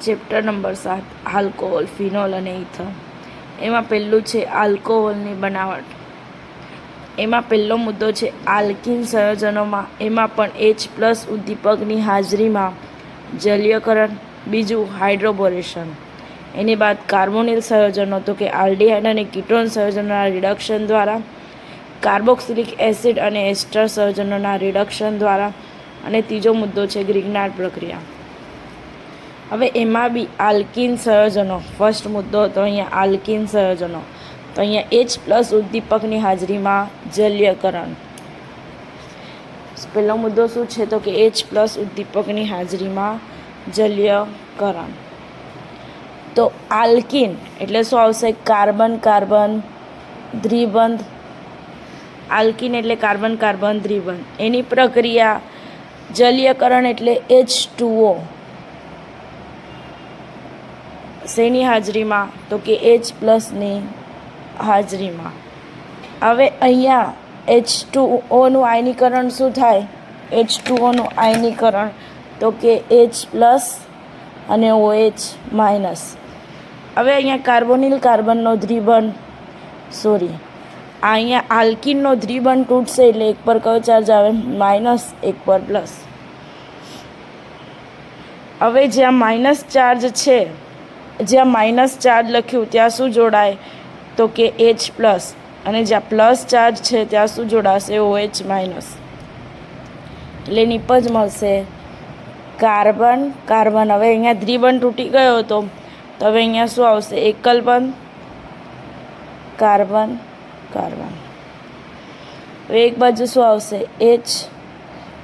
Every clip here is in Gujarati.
ચેપ્ટર નંબર 7 આલ્કોહોલ, ફિનોલ અને ઇથર. એમાં પહેલું છે આલ્કોહોલની બનાવટ. એમાં પહેલો મુદ્દો છે આલ્કિન સંયોજનોમાં એમાં પણ H+ ઉદ્દીપકની હાજરીમાં જલીયકરણ. બીજું હાઇડ્રોબોરેશન. એની બાદ કાર્બોનિલ સંયોજનો તો કે આલ્ડીહાઇડ અને કીટોન સંયોજનોના રિડક્શન દ્વારા, કાર્બોક્સિલિક એસિડ અને એસ્ટર સંયોજનોના રિડક્શન દ્વારા, અને ત્રીજો મુદ્દો છે ગ્રિગ્નાર્ડ પ્રક્રિયા. હવે એમાં બી આલ્કિન સંયોજનો, ફર્સ્ટ મુદ્દો હતો અહીંયા આલ્કિન સંયોજનો, તો અહીંયા H+ ઉદ્દીપકની હાજરીમાં જલીયકરણ. પહેલો મુદ્દો શું છે તો કે H+ ઉદ્દીપકની હાજરીમાં જલીયકરણ. તો આલ્કિન એટલે શું આવશે? કાર્બન કાર્બન દ્વિબંધ. આલ્કિન એટલે કાર્બન કાર્બન દ્વિબંધ. એની પ્રક્રિયા જલીયકરણ એટલે H2O. શેની હાજરીમાં? તો કે H+ની હાજરીમાં. હવે અહીંયા H2O આયનીકરણ શું થાય? H2O આયનીકરણ તો કે H+ અને OH-. હવે અહીંયા કાર્બોનિલ કાર્બનનો દ્વિબંધ, અહીંયા આલ્કિનનો દ્વિબંધ તૂટશે એટલે એક પર કયો ચાર્જ આવે? માઇનસ, એક પર પ્લસ. હવે જ્યાં માઇનસ ચાર્જ છે, જ્યાં માઇનસ ચાર્જ લખ્યું ત્યાં શું જોડાય? તો કે H+. અને જ્યાં પ્લસ ચાર્જ છે ત્યાં શું જોડાશે? OH-. એટલે નિપજ મળશે કાર્બન કાર્બન. હવે અહીંયા દ્વિબંધ તૂટી ગયો હતો તો હવે અહીંયા શું આવશે? એકલ બંધ, કાર્બન કાર્બન. હવે એક બાજુ શું આવશે? H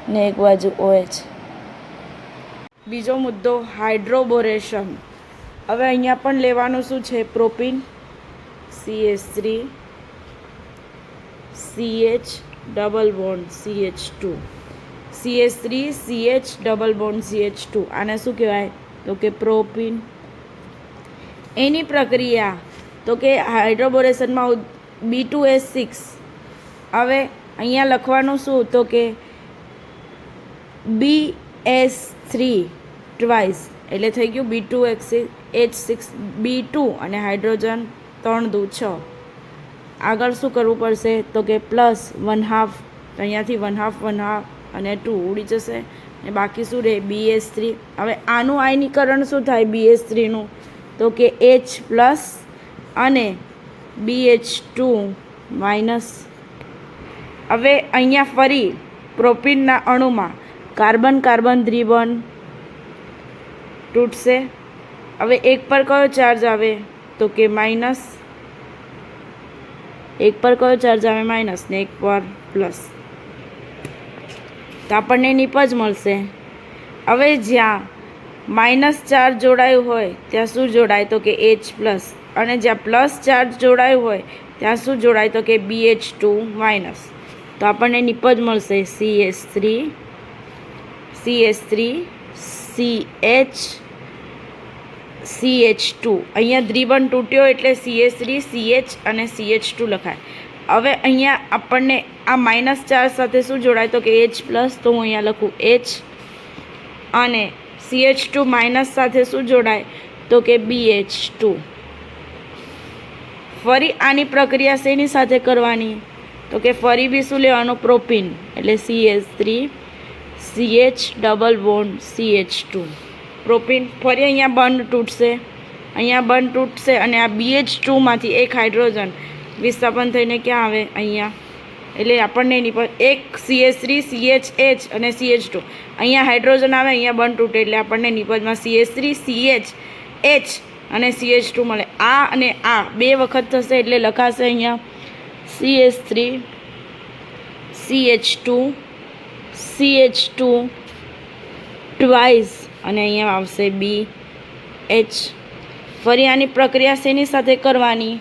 ને એક બાજુ OH. બીજો મુદ્દો હાઇડ્રોબોરેશન. હવે અહીંયા પણ લેવાનું શું છે? Propyne CH3 CH double bond CH2, CH3 CH double bond CH2. આને શું કહેવાય? તો કે પ્રોપીન. એની પ્રક્રિયા તો કે હાઇડ્રોબોરેશનમાં B2H6. હવે અહીંયા લખવાનું શું? તો કે BH3 ટ્વાઇસ, એટલે થઈ ગયું B2H6 B2 અને હાઇડ્રોજન 3 દુ 6. આગળ શું કરવું પડશે? તો કે +½ અહીંયાથી 1/2 અને 2 ઉડી જશે અને બાકી શું રહે? BH3. હવે આનું આયનીકરણ શું થાય? BH3નું તો કે H+ અને BH2-. હવે અહીંયા ફરી પ્રોપીનના અણુમાં કાર્બન કાર્બન દ્વિબંધ તૂટશે. હવે એક પર કયો ચાર્જ આવે? તો કે માઇનસ. એક પર કયો ચાર્જ આવે? માઇનસ, ને એક પર પ્લસ. તો આપણને નિપજ મળશે. હવે જ્યાં માઇનસ ચાર્જ જોડાયું હોય ત્યાં શું જોડાય? તો કે H+. અને જ્યાં પ્લસ ચાર્જ જોડાયું હોય ત્યાં શું જોડાય? તો કે BH2-. તો આપણને નિપજ મળશે CH3 CH2. અહીંયા દ્વિબંધ તૂટ્યો એટલે CH3 CH અને CH2 લખાય. હવે અહીંયા આપણને આ માઇનસ ચાર્જ સાથે શું જોડાય? તો કે H+. તો હું અહીંયા લખું H. અને CH2- સાથે શું જોડાય? તો કે BH2. ફરી આની પ્રક્રિયા શેની સાથે કરવાની? તો કે ફરી બી શું લેવાનું? પ્રોપીન, એટલે CH3 CH double bond CH2. Propyne ફરી અહીંયા બંધ તૂટશે, અહીંયા બંધ તૂટશે અને આ BH2માંથી એક હાઇડ્રોજન વિસ્થાપન થઈને ક્યાં આવે? અહીંયા. એટલે આપણને એની પર એક CH3 CH અને CH2, અહીંયા હાઇડ્રોજન આવે, અહીંયા બંધ તૂટે એટલે આપણને નિપજમાં CH3 CH અને CH2 મળે. આ અને આ બે વખત થશે એટલે લખાશે અહીંયા CH3 CH2 ટ્વાઇસ અને અહીંયા આવશે BH. ફરી આની પ્રક્રિયા શેની સાથે કરવાની?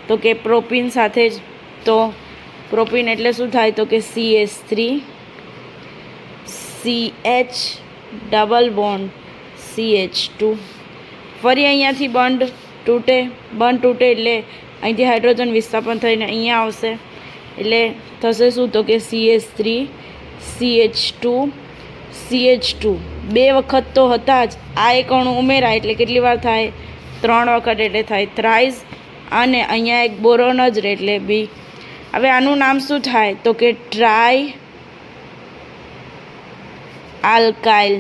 તો કે પ્રોપીન સાથે જ. તો પ્રોપીન એટલે શું થાય? તો કે CH3 CH double bond CH2. ફરી અહીંયાથી બંધ તૂટે એટલે અહીંથી હાઇડ્રોજન વિસ્થાપન થઈને અહીંયા આવશે એટલે થશે શું? તો કે CH3 CH2 2 વખત તો હતા જ, આ એક અણુ ઉમેરાય એટલે કેટલી વાર થાય? 3 વખત, એટલે થાય થ્રાઇસ. અને અહીંયા એક બોરોન જ રહે એટલે બી. હવે આનું નામ શું થાય? તો કે ટ્રાય આલ્કાઇલ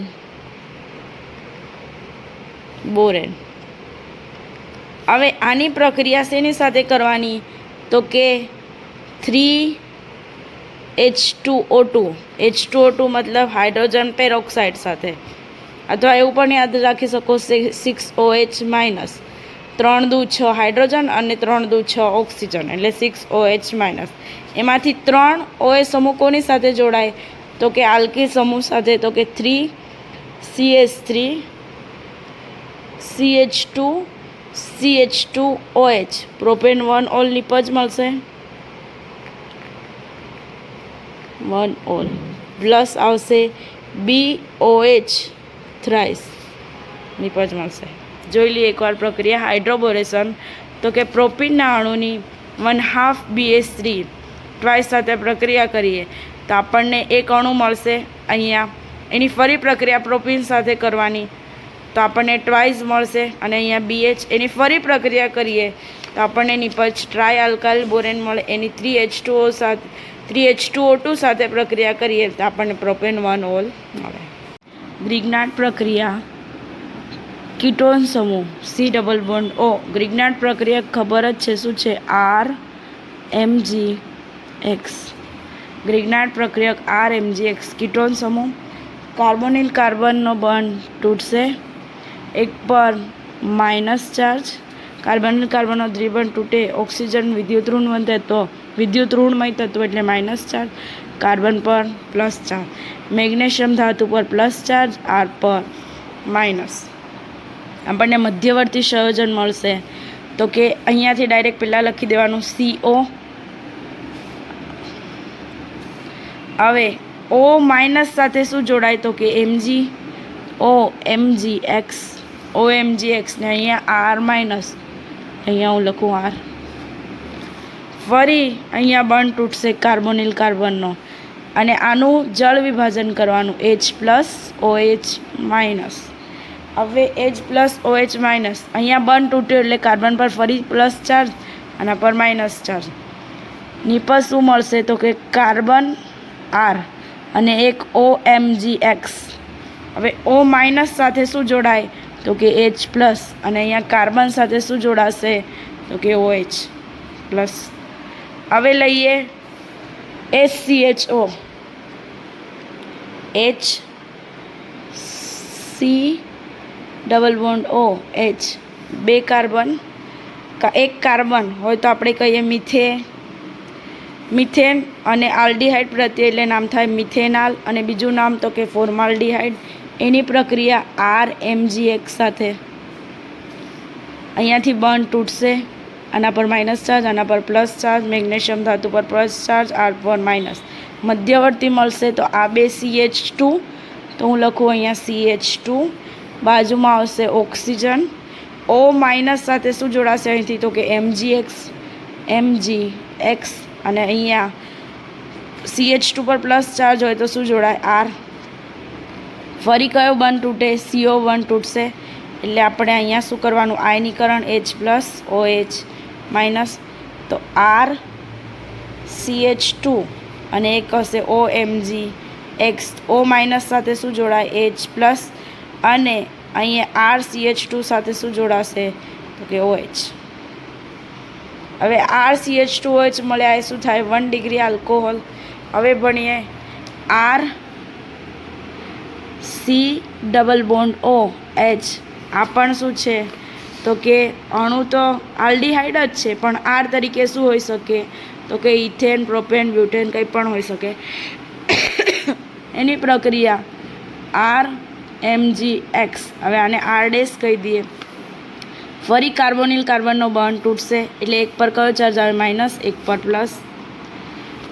બોરેન. હવે આની પ્રક્રિયા શેની સાથે કરવાની? તો કે 3H2O2. H2O2 મતલબ હાઇડ્રોજન પેરોક્સાઇડ સાથે, અથવા એવું પણ યાદ રાખી શકો 6OH માઇનસ. 3 દુ 6 હાઇડ્રોજન અને 3 દુ 6 ઓક્સિજન એટલે 6OH માઇનસ. એમાંથી 3 OH સમૂહ કોની સાથે જોડાય? તો કે આલ્કિલ સમૂહ સાથે. તો કે 3CH3 CH2 CH2OH propane 1 all નિપજ મળશે. 1 ઓલ પ્લસ આવશે BOH થ્રાઇસ નિપજ મળશે. જોઈ લઈએ એકવાર પ્રક્રિયા હાઇડ્રોબોરેશન. તો કે પ્રોપીનના અણુની 1/2 BH3 ટ્વાઇસ સાથે પ્રક્રિયા કરીએ તો આપણને એક અણુ મળશે અહીંયા. એની ફરી પ્રક્રિયા પ્રોપીન સાથે કરવાની તો આપણને ટ્વાઇસ મળશે. અને અહીંયા BH એની ફરી પ્રક્રિયા કરીએ તો આપણને નિપજ ટ્રાય આલ્કાઇલ બોરેન મળે. એની 3H2O2 સાથે પ્રક્રિયા કરીએ તો આપણને પ્રોપેન 1 ઓલ મળે. ગ્રિગ્નાર્ડ પ્રક્રિયા કીટોન સમૂહ C+O. ગ્રિગ્નાર્ડ પ્રક્રિયા ખબર જ છે શું છે? RMgX. ગ્રિગ્નાર્ડ પ્રક્રિયક RMgX કીટોન સમૂહ. કાર્બોનિલ કાર્બનનો બોન્ડ તૂટશે, એક પર માઇનસ ચાર્જ. કાર્બોનિલ કાર્બનનો દ્વિબંધ તૂટે, ઓક્સિજન વિદ્યુત ઋણ વધે તો વિદ્યુત ઋણમય તત્વ એટલે માઇનસ ચાર્જ. કાર્બન પર પ્લસ ચાર્જ. મેગ્નેશિયમ ધાતુ પર પ્લસ ચાર્જ, આર પર માઇનસ. આપણને મધ્યવર્તી સંયોજન મળશે. તો કે અહીંયાથી ડાયરેક્ટ પહેલાં લખી દેવાનું CO. હવે O માઇનસ સાથે શું જોડાય? તો કે Mg OMgX OMgX ને અહીંયા R માઇનસ, અહીંયા હું લખું R. ફરી અહીંયા બંધ તૂટશે કાર્બોનિલ કાર્બનનો અને આનું જળ વિભાજન કરવાનું H+OH માઇનસ. હવે H+OH માઇનસ અહીંયા બંધ તૂટ્યો એટલે કાર્બન પર ફરી પ્લસ ચાર્જ, આના પર માઇનસ ચાર્જ. નિપજ શું મળશે? તો કે કાર્બન R અને એક OMgX. હવે O માઇનસ સાથે શું જોડાય? તો કે H પ્લસ. અને અહીંયા કાર્બન સાથે શું જોડાશે? તો કે OH પ્લસ. હવે લઈએ HCHO. HC=OH. 2 કાર્બન, એક કાર્બન હોય તો આપણે કહીએ મિથેન અને આલ્ડીહાઇડ પ્રત્યે એટલે નામ થાય મિથેનાલ. અને બીજું નામ તો કે ફોર્માલ્ડીહાઇડ. એની પ્રક્રિયા RMgX સાથે. અહીંયાથી બંધ તૂટશે, આના પર માઇનસ ચાર્જ, આના પર પ્લસ ચાર્જ. મેગ્નેશિયમ ધાતુ પર પ્લસ ચાર્જ, આર પર માઇનસ. મધ્યવર્તી મળશે તો આ 2 CH2, તો હું લખું અહીંયા CH2. બાજુમાં આવશે ઓક્સિજન. O માઇનસ સાથે શું જોડાશે અહીંથી? તો કે MgX અને અહીંયા CH2 પર પ્લસ ચાર્જ હોય તો શું જોડાય? R. ફરી કયો બંધ તૂટે? CO1 તૂટશે. એટલે આપણે અહીંયા શું કરવાનું? આયનીકરણ H+OH માઇનસ. તો RCH2 અને એક હશે OMgX. O માઇનસ સાથે શું જોડાય? H plus. અને અહીંયા RCH2 સાથે શું જોડાશે? તો કે OH. હવે RCH2OH મળ્યા એ શું થાય? 1 ડિગ્રી આલ્કોહોલ. હવે ભણીએ RC=OH. આ પણ શું છે? તો કે અણુ તો આલ્ડીહાઇડ જ છે, પણ R તરીકે શું હોઈ શકે? તો કે ઇથેન, પ્રોપેન, બ્યુટેન કંઈ પણ હોઈ શકે. એની પ્રક્રિયા RMgX. હવે આને R' કહી દઈએ. ફરી કાર્બોનિલ કાર્બનનો બોન્ડ તૂટશે એટલે એક પર કયો ચાર્જ આવે? માઇનસ, એક પર પ્લસ.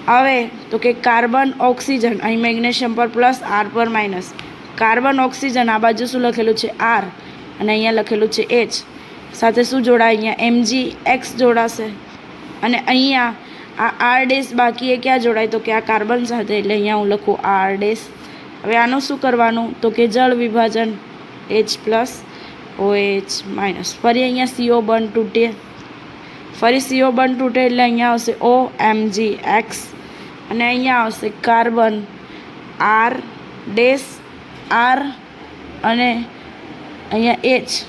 હવે તો કે કાર્બન ઓક્સિજન, અહીં મેગ્નેશિયમ પર પ્લસ, આર પર માઇનસ. કાર્બન ઓક્સિજન આ બાજુ શું લખેલું છે? R અને અહીંયા લખેલું છે H. સાથે શું જોડાય? અહીંયા MgX જોડાશે. અને અહીંયા આ R' બાકી એ ક્યાં જોડાય? તો કે આ કાર્બન સાથે, એટલે અહીંયા હું લખું R'. હવે આનું શું કરવાનું તો કે જળ વિભાજન H+OH-. ફરી અહીંયા CO બંધ તૂટે, ફરી CO બંધ તૂટે એટલે અહીંયા આવશે OMgX અને અહીંયા આવશે કાર્બન R ડેશ R અને અહીંયા H.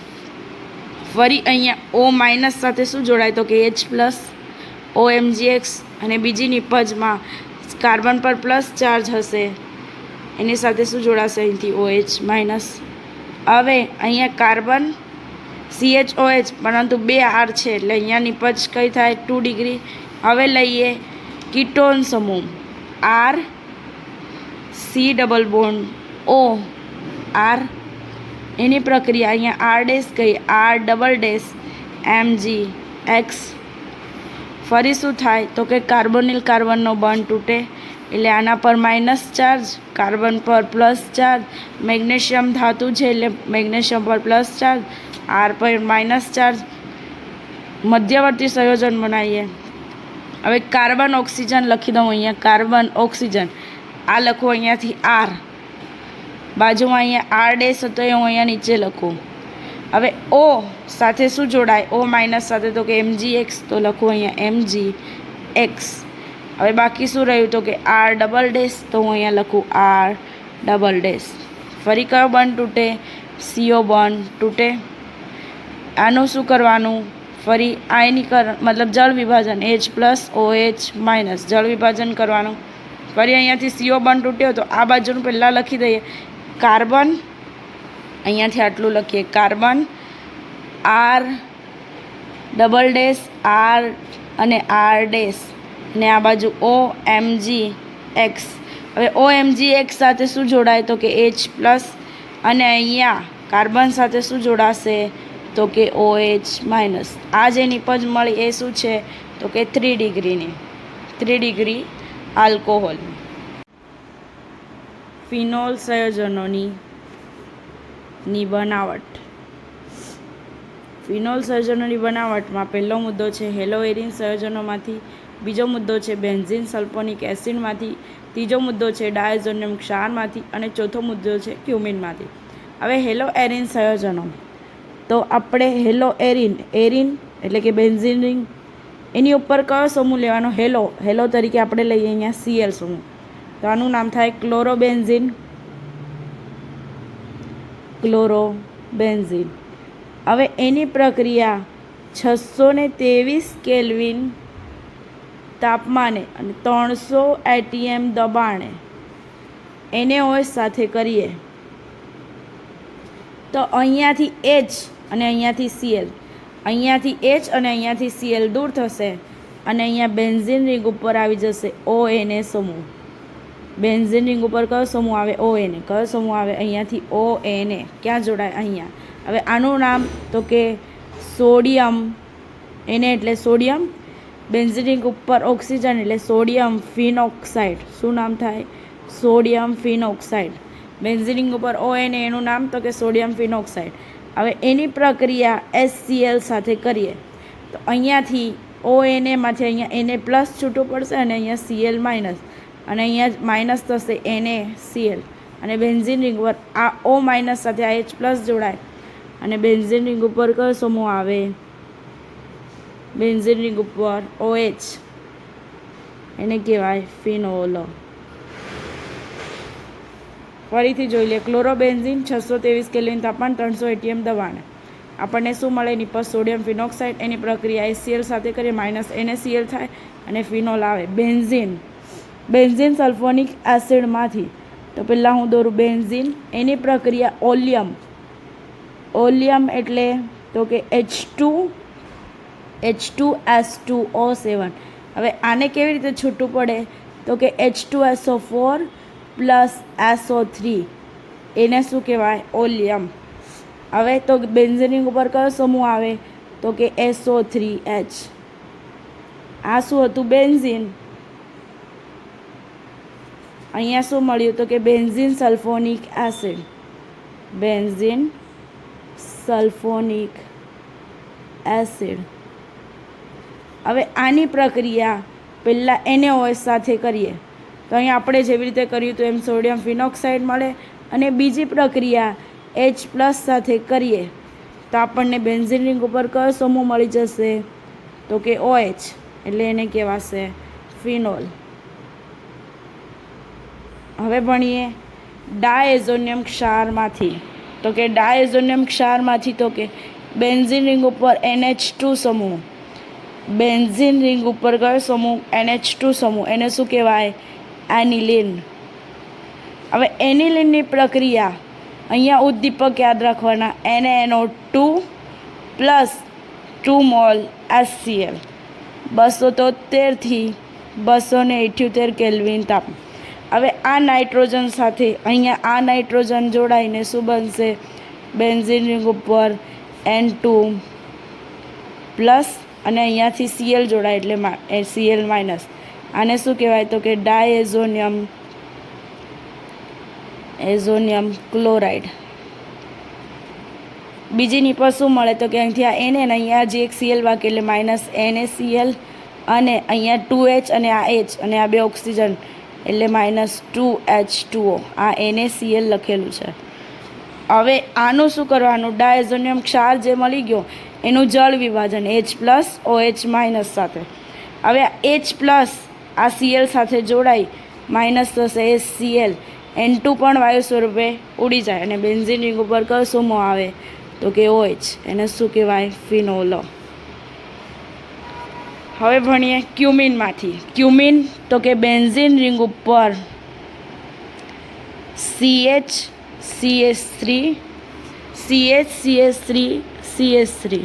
ફરી અહીંયા O- સાથે શું જોડાય તો કે H+OMgX અને બીજી નિપજમાં કાર્બન પર પ્લસ ચાર્જ હશે એની સાથે શું જોડાશે અહીંથી OH-. હવે અહીંયા કાર્બન CHOH પરંતુ 2 R છે એટલે અહીંયા નિપજ કઈ થાય 2 ડિગ્રી. હવે લઈએ કીટોન સમૂહ R C double bond O R એની પ્રક્રિયા અહીંયા R ડેશ કઈ R ડબલ ડેશ Mgx. ફરી શું થાય તો કે કાર્બોનિલ કાર્બનનો બોન્ડ તૂટે એટલે આના પર માઇનસ ચાર્જ, કાર્બન પર પ્લસ ચાર્જ, મેગ્નેશિયમ ધાતુ છે એટલે મેગ્નેશિયમ પર પ્લસ ચાર્જ, આર પર માઇનસ ચાર્જ, મધ્યવર્તી સંયોજન બનાવીએ. હવે કાર્બન ઓક્સિજન લખી દઉં અહીંયા કાર્બન ઓક્સિજન, આ લખું અહીંયાથી આર, બાજુમાં અહીંયા આર ડેશ હતો એ હું અહીંયા નીચે લખું. હવે ઓ સાથે શું જોડાય O- સાથે તો કે Mgx, તો લખું અહીંયા Mgx. હવે બાકી શું રહ્યું તો કે R ડબલ ડેશ, તો હું અહીંયા લખું R ડબલ ડેશ. ફરી કયો બંધ તૂટે CO બંધ તૂટે. આનું શું કરવાનું ફરી આયનીકરણ મતલબ જળ વિભાજન H+OH- જળ વિભાજન કરવાનું. ફરી અહીંયાથી CO બંધ તૂટ્યો તો આ બાજુનું પહેલાં લખી દઈએ કાર્બન, અહીંયાથી આટલું લખીએ carbon R double dash R અને R ડેશ અને આ બાજુ OMgX. હવે OMgX સાથે શું જોડાય તો કે H+ અને અહીંયા કાર્બન સાથે શું જોડાશે તો કે OH-. આ જે નિપજ મળી એ શું છે તો કે 3 ડિગ્રીની 3 ડિગ્રી આલ્કોહોલ. ફિનોલ સંયોજનોની બનાવટ. ફિનોલ સંયોજનોની બનાવટમાં પહેલો મુદ્દો છે હેલોએરિન સંયોજનોમાંથી, બીજો મુદ્દો છે બેન્ઝીન સલ્ફોનિક એસિડમાંથી, ત્રીજો મુદ્દો છે ડાયઝોનિયમ ક્ષારમાંથી અને ચોથો મુદ્દો છે ક્યુમિનમાંથી. હવે હેલોએરિન સંયોજનો તો આપણે હેલોએરિન એટલે કે બેન્ઝીન રિંગ એની ઉપર કયો સમૂહ લેવાનો હેલો તરીકે આપણે લઈએ અહીંયા Cl સમૂહ, તો આનું નામ થાય ક્લોરોબેન્ઝીન. હવે એની પ્રક્રિયા 623 કેલ્વિન તાપમાને અને 300 ATM દબાણે NaOH સાથે કરીએ તો અહીંયાથી H અને અહીંયાથી Cl, અહીંયાથી H અને અહીંયાથી Cl દૂર થશે અને અહીંયા બેન્ઝીન રિંગ ઉપર આવી જશે ONA સમૂહ. બેન્ઝીન રિંગ ઉપર કયો સમૂહ આવે ONA, કયો સમૂહ આવે અહીંયાથી ONA, ક્યાં જોડાય અહીંયા. હવે આનું નામ તો કે સોડિયમ, એને એટલે સોડિયમ, બેન્ઝીન રિંગ ઉપર ઓક્સિજન એટલે સોડિયમ ફિનોક્સાઇડ. શું નામ થાય સોડિયમ ફિનોક્સાઇડ. બેન્ઝીન રિંગ ઉપર ONA એનું નામ તો કે સોડિયમ ફિનોક્સાઇડ. હવે એની પ્રક્રિયા HCl સાથે કરીએ તો અહીંયાથી ONAમાંથી અહીંયા Na+ છૂટું પડશે અને અહીંયા Cl- અને અહીંયા માઇનસ થશે NaCl અને બેન્ઝીન રિંગ ઉપર આ O- સાથે આ H+ જોડાય અને બેન્ઝીન રિંગ ઉપર કયો સમૂહ આવે બેન્ઝીન રિંગ ઉપર OH, એને કહેવાય ફિનોલ. ફરીથી જોઈ લે ક્લોરોબેન્ઝીન 623 કેલ્વિન તાપમાન 300 ATM દબાણે આપણને શું મળે નિપજ સોડિયમ ફિનોક્સાઇડ, એની પ્રક્રિયા HCl સાથે કરીએ NaCl થાય અને ફિનોલ આવે. બેન્ઝીન સલ્ફોનિક એસિડમાંથી તો પહેલાં હું દોરું બેન્ઝીન, એની પ્રક્રિયા ઓલિયમ એટલે તો કે H2S2O7. હવે આને કેવી રીતે છૂટું પડે તો કે H2SO4 પ્લસ SO3, એને શું કહેવાય ઓલિયમ. હવે તો બેન્ઝીન રિંગ ઉપર કયો સમૂહ આવે તો કે SO3H. આ શું હતું બેન્ઝીન, અહીંયા શું મળ્યું તો કે benzene sulphonic acid, benzene sulphonic acid. હવે આની પ્રક્રિયા પહેલાં NaOH સાથે કરીએ તો અહીંયા આપણે જેવી રીતે કર્યું હતું એમ સોડિયમ ફિનોક્સાઇડ મળે. અને બીજી પ્રક્રિયા H+ સાથે કરીએ તો આપણને બેન્ઝીન રિંગ ઉપર કયો સમૂહ મળી જશે? તો કે OH, એટલે એને કહેવાશે ફિનોલ. હવે ભણીએ ડાયઝોનિયમ ક્ષારમાંથી. તો કે ડાયઝોનિયમ ક્ષારમાંથી તો કે બેન્ઝીન રિંગ ઉપર NH2 સમૂહ. બેન્ઝીન રિંગ ઉપર કયો સમૂહ? NH2 સમૂહ. એને શું કહેવાય? એનિલિન. હવે એનિલિનની પ્રક્રિયા, અહીંયા ઉદ્દીપક યાદ રાખવાના, NaNO2 પ્લસ 2 મોલ HCl, 273 થી 278 કેલ્વિન તાપ. હવે આ નાઇટ્રોજન સાથે અહીંયા આ નાઇટ્રોજન જોડાઈને શું બનશે? બેન્ઝીન રિંગ ઉપર N2 પ્લસ અને અહીંયાથી Cl જોડાય એટલે Cl માઇનસ. આને શું કહેવાય? તો કે એઝોનિયમ ક્લોરાઇડ. બીજીની પર શું મળે? તો કે અહીંથી આ Na ને અહીંયા જે એક Cl બાકી એટલે માઇનસ NaCl અને અહીંયા 2H અને આ H અને આ બે ઓક્સિજન એટલે માઇનસ 2H2O. આ NaCl લખેલું છે. હવે આનું શું કરવાનું? ડાયઝોનિયમ ક્ષાર જે મળી ગયો એનું જળ વિભાજન H+OH- સાથે. હવે H+ આ Cl સાથે જોડાઈ માઇનસ થશે HCl. N2 પણ વાયુ સ્વરૂપે ઉડી જાય અને બેન્ઝીન રિંગ ઉપર કયો સમૂહ આવે? તો કે OH. એને શું કહેવાય? ફિનોલ. હવે ભણીએ ક્યુમિનમાંથી. ક્યુમિન તો કે બેન્ઝીન રિંગ ઉપર CH3.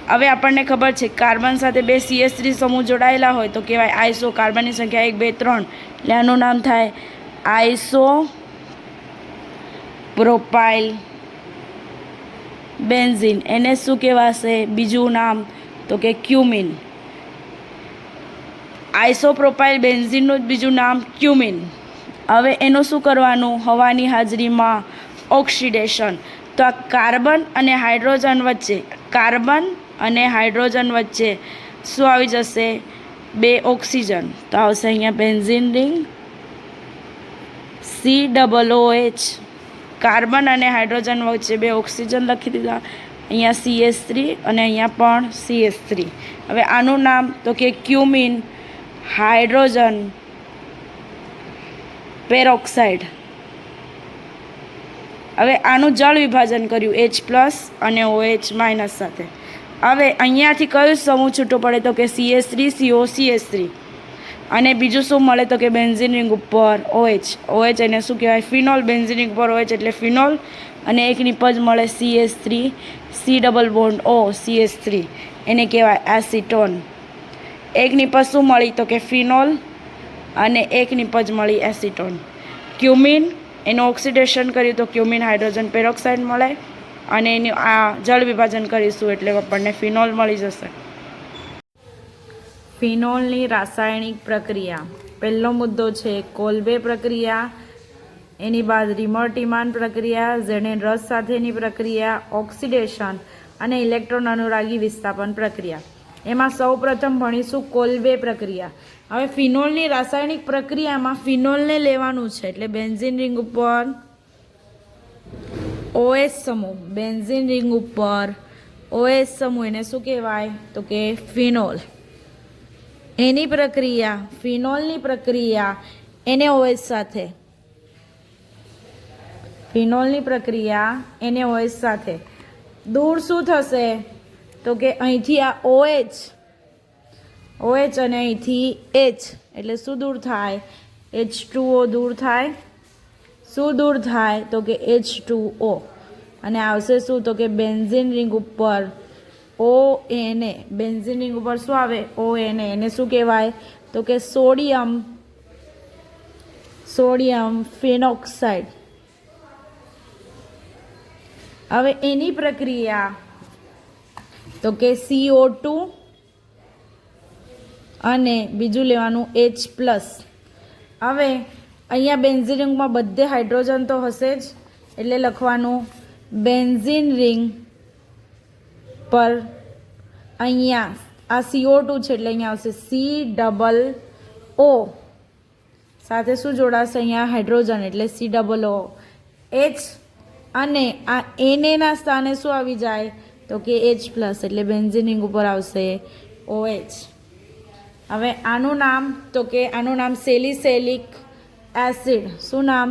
હવે આપણને ખબર છે કાર્બન સાથે બે CH3 સમૂહ જોડાયેલા હોય તો કહેવાય આઈસો. કાર્બનની સંખ્યા 1, 2, 3 એટલે આનું નામ થાય આઈસો પ્રોપાઇલ બેન્ઝીન. એને શું કહેવાશે? બીજું નામ તો કે ક્યુમિન. આઈસોપ્રોપાઇલ બેન્ઝીનનું જ બીજું નામ ક્યુમિન. હવે એનું શું કરવાનું? હવાની હાજરીમાં ઓક્સિડેશન. તો આ કાર્બન અને હાઇડ્રોજન વચ્ચે શું આવી જશે? બે ઓક્સિજન. તો આવશે અહીંયા બેન્ઝીન રિંગ COOH. કાર્બન અને હાઇડ્રોજન વચ્ચે બે ઓક્સિજન લખી દીધા. અહીંયા CH3 અને અહીંયા પણ CH3. હવે આનું નામ તો કે ક્યુમિન હાઇડ્રોજન પેરોક્સાઇડ. હવે આનું જળ વિભાજન કર્યું H+ અને OH- સાથે. હવે અહીંયાથી કયું સમૂહ છૂટો પડે? તો કે CH3 CO CH3 અને બીજું શું મળે? તો કે બેન્ઝીન રિંગ ઉપર OH. એને શું કહેવાય? ફિનોલ. બેન્ઝીન રિંગ ઉપર OH એટલે ફિનોલ અને એક નિપજ મળે CH3 C+O CH3 એને કહેવાય એસિટોન. એક નિપજ શું મળી? તો કે ફિનોલ અને એક નિપજ મળી એસિટોન. ક્યુમિન એનું ઓક્સિડેશન કર્યું તો ક્યુમિન હાઇડ્રોજન પેરોક્સાઇડ મળે અને એનું આ જળ વિભાજન કરીશું એટલે આપણને ફિનોલ મળી જશે. ફિનોલની રાસાયણિક પ્રક્રિયા. પહેલો મુદ્દો છે કોલ્બે પ્રક્રિયા, એની બાદ રિમર્ટિમાન પ્રક્રિયા, ઝેનેન રસ સાથેની પ્રક્રિયા, ઓક્સિડેશન અને ઇલેક્ટ્રોન અનુરાગી વિસ્થાપન પ્રક્રિયા. એમાં સૌપ્રથમ ભણીશું કોલ્બે પ્રક્રિયા. હવે ફિનોલની રાસાયણિક પ્રક્રિયામાં ફિનોલને લેવાનું છે એટલે બેન્ઝીન રિંગ ઉપર OH સમૂહ. બેન્ઝીન રિંગ ઉપર OH સમૂહ એને શું કહેવાય? તો કે ફિનોલ. એની પ્રક્રિયા ફિનોલની પ્રક્રિયા NaOH સાથે. ફિનોલની પ્રક્રિયા NaOH સાથે. દૂર શું થશે? તો કે અહીંથી આ OH અને અહીંથી H એટલે શું દૂર થાય? H2O દૂર થાય. શું દૂર થાય? તો કે H2O. અને આવશે શું? તો કે બેન્ઝીન રિંગ ઉપર ONA. બેન્ઝીન રિંગ ઉપર શું આવે? ONA. એને શું કહેવાય? તો કે સોડિયમ ફિનોક્સાઇડ. હવે એની પ્રક્રિયા તો કે CO2 અને બીજું લેવાનું H+. હવે અહીંયા બેન્ઝીન રિંગમાં બધે હાઇડ્રોજન તો હશે જ એટલે લખવાનું બેન્ઝીન રિંગ પર અહીંયા આ CO2 છે એટલે અહીંયા આવશે COO. સાથે શું જોડાશે? અહીંયા હાઇડ્રોજન એટલે COO H, અને આ Na સ્થાને શું આવી જાય? તો કે H પ્લસ એટલે બેન્ઝીન રિંગ ઉપર આવશે OH. હવે આનું નામ, તો કે આનું નામ સેલિસેલિક એસિડ. શું નામ?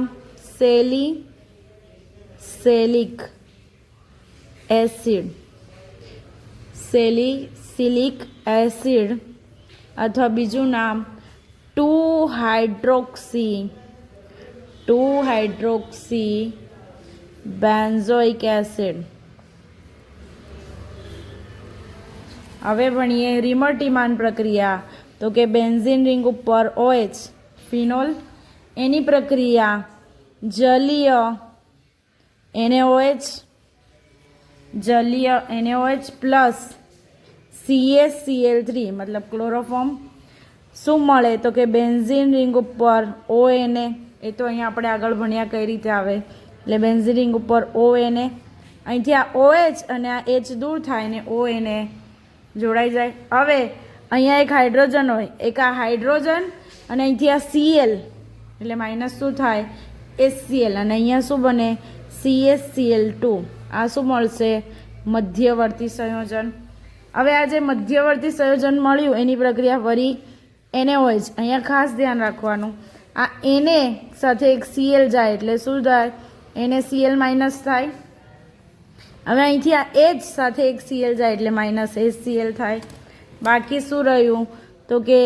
Salicylic acid. સેલિસિલિક એસિડ અથવા બીજું નામ 2-હાઇડ્રોક્સી બેન્ઝોઇક એસિડ. હવે ભણીએ રિમર્ટીમાન પ્રક્રિયા. તો કે બેન્ઝીન રિંગ ઉપર OH ફિનોલ, એની પ્રક્રિયા જલીય NaOH પ્લસ CaCl3 મતલબ ક્લોરોફોર્મ. શું મળે? તો કે બેન્ઝીન રિંગ ઉપર ONA. એ તો અહીંયા આપણે આગળ ભણ્યા કઈ રીતે આવે. એટલે બેન્ઝીન રિંગ ઉપર ONA, અહીંથી આ OH અને આ H દૂર થાય ને ONA જોડાઈ જાય. હવે અહીંયા એક હાઇડ્રોજન હોય, એક આ હાઇડ્રોજન અને અહીંથી આ Cl એટલે માઇનસ શું થાય? HCl, અને અહીંયા શું બને? CaCl2. આ શું મળશે? મધ્યવર્તી સંયોજન. હવે આ જે મધ્યવર્તી સંયોજન મળ્યું એની પ્રક્રિયા ફરી NaOH. અહીંયા ખાસ ધ્યાન રાખવાનું, આ Na સાથે એક Cl જાય એટલે શું થાય? NaCl માઇનસ થાય. હવે અહીંથી આ H સાથે એક Cl જાય એટલે માઇનસ HCl થાય. બાકી શું રહ્યું? તો કે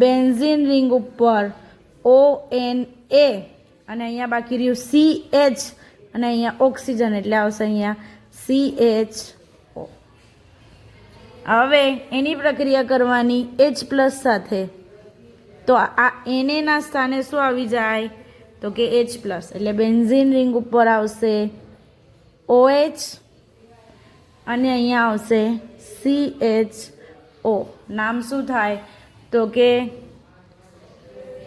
બેન્ઝીન રિંગ ઉપર ONA, અને અહીંયા બાકી રહ્યું CH, અને અહીંયા ઓક્સિજન એટલે આવશે અહીંયા CHO. હવે એની પ્રક્રિયા કરવાની H પ્લસ સાથે. તો આ Na સ્થાને શું આવી જાય? તો કે H પ્લસ એટલે બેન્ઝીન રિંગ ઉપર આવશે OH, અને અહીંયા આવશે CHO. નામ શું થાય? તો કે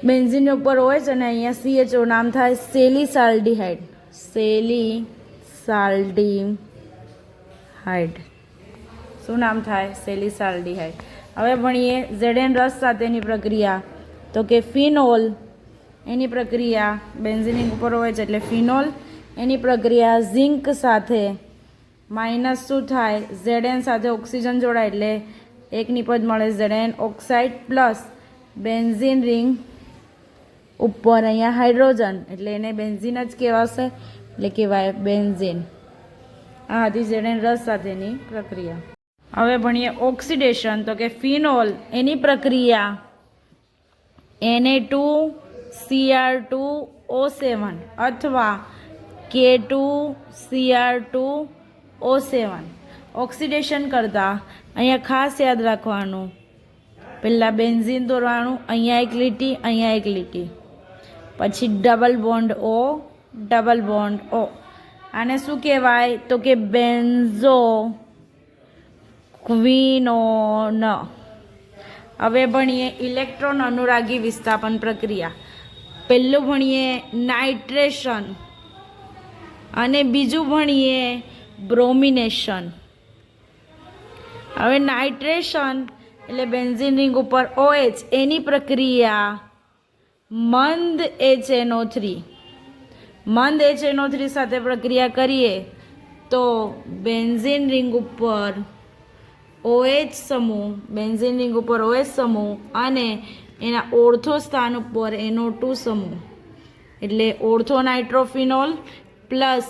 બેન્ઝીન ઉપર OH અને અહીંયા CHO, નામ થાય સેલિસાલ્ડીહાઇડ. સેલિસાલ્ડીહાઇડ. શું નામ થાય? સેલિસાલ્ડીહાઇડ. હવે ભણીએ Zn રસ સાથેની પ્રક્રિયા. તો કે ફિનોલ, એની પ્રક્રિયા બેન્ઝીન રિંગ ઉપર OH એટલે ફિનોલ, એની પ્રક્રિયા ઝિંક સાથે માઇનસ શું થાય? Zn સાથે ઓક્સિજન જોડાય એટલે એક નિપજ મળે Zn oxide plus benzene ring ઉપર અહીંયા હાઇડ્રોજન એટલે એને બેન્ઝીન જ કહેવાશે એટલે કહેવાય બેન્ઝીન. આ હતી Zn રસ સાથેની પ્રક્રિયા. હવે ભણીએ ઓક્સિડેશન. તો કે ફિનોલ, એની પ્રક્રિયા Na2Cr2O7 અથવા K2Cr2O7. ઓક્સિડેશન કરતાં અહીંયા ખાસ યાદ રાખવાનું, પહેલાં બેન્ઝીન દોરવાનું, અહીંયા એક લીટી, અહીંયા એક લીટી, પછી ડબલ બોન્ડ O. આને શું કહેવાય? તો કે બેન્ઝો ક્વિનોન. હવે ભણીએ ઇલેક્ટ્રોન અનુરાગી વિસ્થાપન પ્રક્રિયા. પહેલું ભણીએ નાઇટ્રેશન અને બીજું ભણીએ બ્રોમિનેશન. હવે નાઇટ્રેશન એટલે બેન્ઝીન રિંગ ઉપર OH, એની પ્રક્રિયા મંદ HNO3. મંદ HNO3 સાથે પ્રક્રિયા કરીએ તો બેન્ઝીન રિંગ ઉપર OH સમૂહ, બેન્ઝીન રિંગ ઉપર OH સમૂહ અને એના ઓર્થો સ્થાન ઉપર NO2 સમૂહ એટલે ortho nitrophenol plus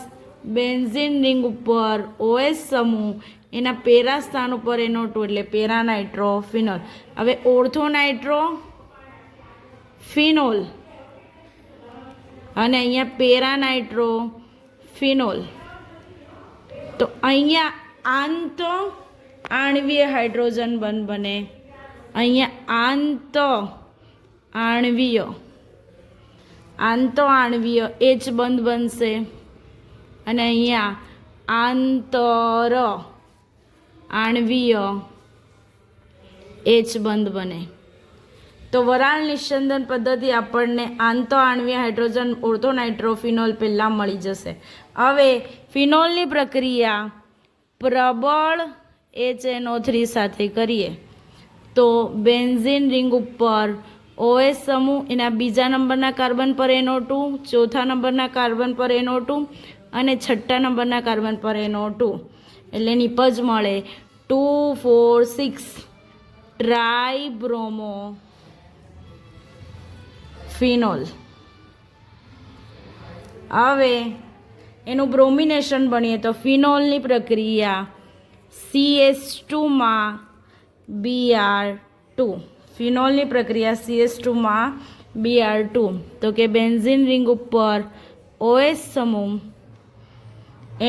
benzene ring ઉપર OH સમૂહ, એના પેરા સ્થાન ઉપર NO2 એટલે પેરા નાઇટ્રોફિનોલ. હવે ઓર્થો નાઇટ્રોફિનોલ અને અહીંયા પેરા નાઇટ્રોફિનોલ. તો અહીંયા આંત આણવીય હાઇડ્રોજન બંધ બને, અહીંયા આંતઆણવીય H બંધ બનશે અને અહીંયા આંતર આણવીય H બંધ બને. તો વરાળ નિસ્યંદન પદ્ધતિ આપણને આંતઆણવીય હાઇડ્રોજન ઓર્થોનાઇટ્રોફિનોલ પહેલાં મળી જશે. હવે ફિનોલની પ્રક્રિયા પ્રબળ HNO3 સાથે કરીએ તો બેન્ઝીન રિંગ ઉપર OH સમૂહ એના બીજા નંબરના કાર્બન પર NO2, ચોથા નંબરના કાર્બન પર NO2 અને છઠ્ઠા નંબરના કાર્બન પર NO2, એટલે નિપજ મળે 2,4,6 ટ્રાઇબ્રોમો ફિનોલ. હવે એનું બ્રોમિનેશન ભણીએ તો ફિનોલની પ્રક્રિયા CH2 માં Br2. ફિનોલની પ્રક્રિયા CH2 માં Br2. તો કે બેન્ઝીન રિંગ ઉપર OH સમૂહ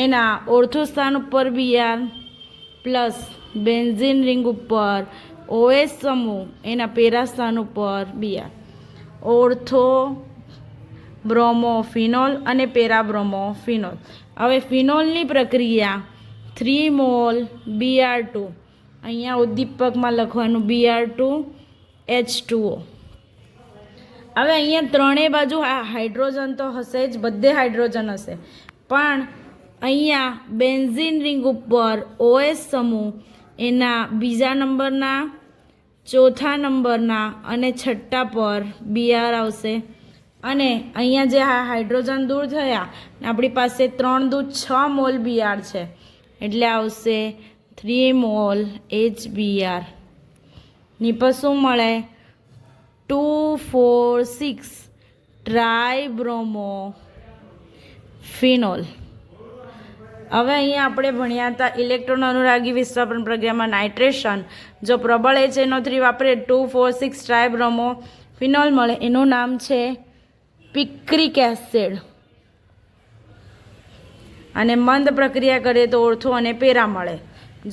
એના ઓર્થો સ્થાન ઉપર Br પ્લસ બેન્ઝીન રિંગ ઉપર OH સમૂહ એના પેરા સ્થાન ઉપર Br. ઓર્થો બ્રોમોફિનોલ અને પેરાબ્રોમોફિનોલ. હવે ફિનોલની પ્રક્રિયા 3 મોલ Br2, અહીંયા ઉદ્દીપકમાં લખવાનું Br2H2O. હવે અહીંયા ત્રણેય બાજુ હાઇડ્રોજન તો હશે જ, બધે હાઇડ્રોજન હશે, પણ અહીંયા બેન્ઝીન રિંગ ઉપર OH સમૂહ એના બીજા નંબરના, ચોથા નંબરના અને છઠ્ઠા પર Br આવશે. અને અહીંયા જે હાઇડ્રોજન દૂર થયા આપણી પાસે 3 દૂ 6 મોલ Br છે, એટલે આવશે 3 મોલ HBr. નિપજ શું મળે? 2,4,6 ટ્રાઇબ્રોમો ફિનોલ. હવે અહીંયા આપણે ભણ્યા હતા ઇલેક્ટ્રોન અનુરાગી વિસ્થાપન પ્રક્રિયામાં નાઇટ્રેશન. જો પ્રબળ HNO3 વાપરે 2,4,6 ટ્રાઇબ્રોમો ફિનોલ મળે. એનું નામ છે પિક્રિક એસિડ. અને મંદ પ્રક્રિયા કરીએ તો ઓર્થો અને પેરા મળે.